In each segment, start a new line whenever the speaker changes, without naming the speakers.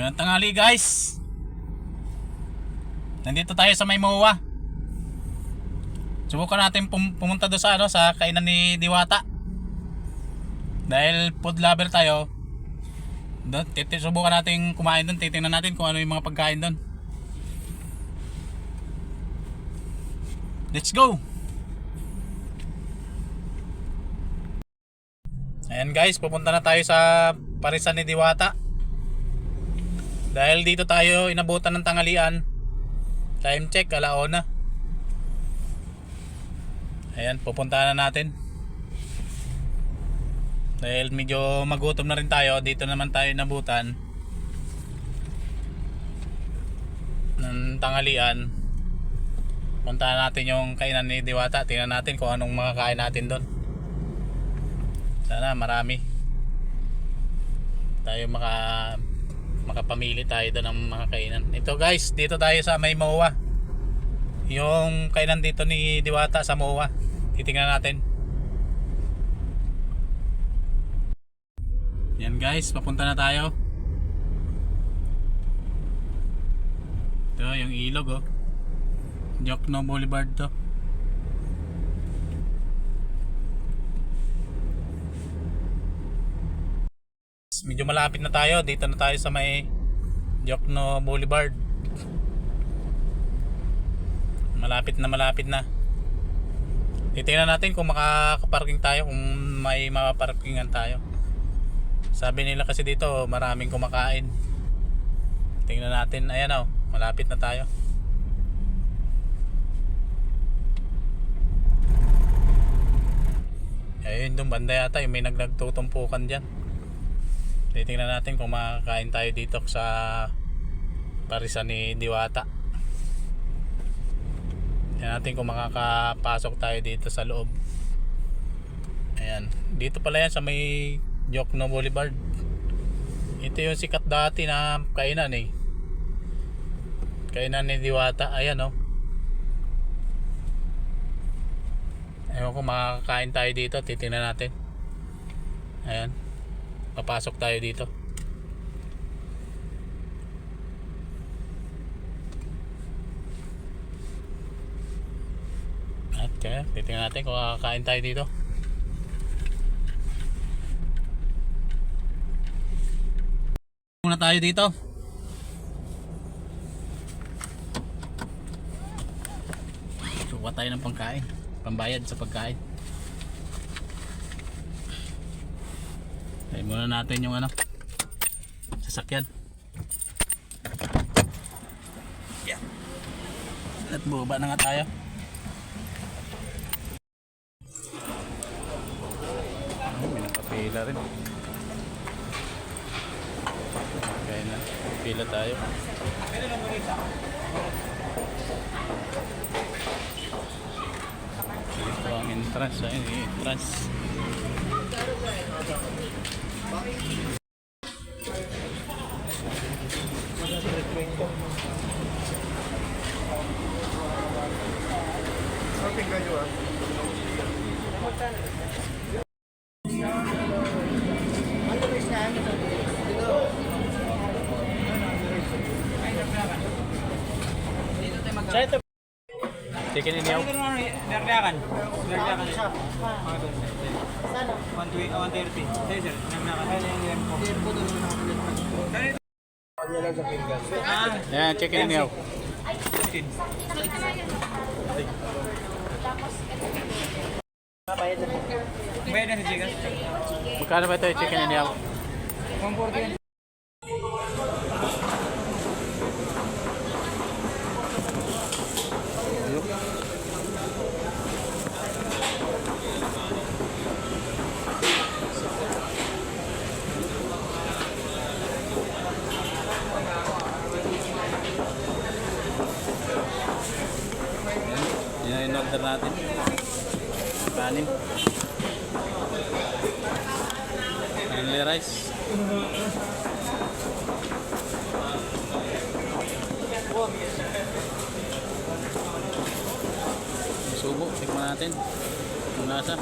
Magandang tanghali guys. Nandito tayo sa may MOA. Subukan natin pumunta doon sa kainan ni Diwata. Dahil food lover tayo. Doon, subukan natin kumain doon. Titingnan natin kung ano yung mga pagkain doon. Let's go. Ayan guys, pupunta na tayo sa parisan ni Diwata. Dahil dito tayo inabutan ng tanghalian. Time check, 1:00. Ayan, pupuntahan na natin. Dahil medyo magutom na rin tayo, dito naman tayo inabutan ng tanghalian. Puntahan natin yung kainan ni Diwata. Tingnan natin kung anong makakain natin doon. Sana marami tayo makapamili tayo doon ng mga kainan. Ito guys, dito tayo sa may MOA. Yung kainan dito ni Diwata sa MOA. Titingnan natin. Yan guys, papunta na tayo. Ito yung ilog oh. Jokno Boulevard to. Medyo malapit na tayo. Dito na tayo sa may Jokno Boulevard. Malapit na. Titingnan natin kung makakaparking tayo, kung may mapaparkingan tayo. Sabi nila kasi dito maraming kumakain. Tingnan natin. Ayan oh, malapit na tayo. Ayun, doon banda yata yung may nagtutumpukan dyan. Titingnan natin kung makakain tayo dito sa parisan ni Diwata. Tingnan natin kung makakapasok tayo dito sa loob. Ayan, dito pala yan sa may Jokno Boulevard. Ito yung sikat dati na kainan eh. Kainan ni Diwata. Ayan oh. Ewan kung makakain tayo dito. Titingnan natin. Ayan, papasok tayo dito. At kaya titingnan natin kung makakain tayo dito. Muna tayo dito. Suka tayo ng pangkain, pambayad sa pagkain. Tayo muna natin yung sasakyan. Yeah. At bubaba na nga tayo. May nakapila rin. Okay na, pila tayo. Ito ang entrance. Ayun, entrance. Chicken in yaw.
Nerdakan. Nerdakan siya. 130. Sir, nerdakan.
Yan, chicken in yaw.
Bayad na si Jigas.
Magkano ba ito yung chicken in yaw?
140.
Yan yung order natin. Kanin. Only rice. Subo, tikman natin. Ang lasa.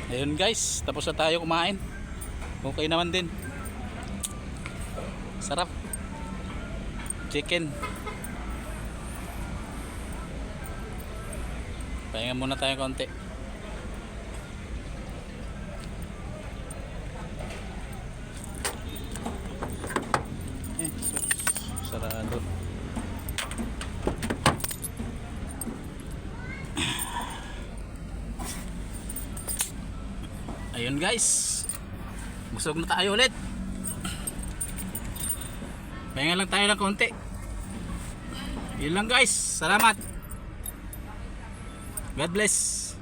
Ayun guys, tapos na tayo kumain. Okay naman din. Sarap. Chicken. Pahinga muna tayo konti. Sarado. Ayun guys, busog na tayo ulit. Pahinga lang tayo ng konti. Yun lang guys, salamat. God bless.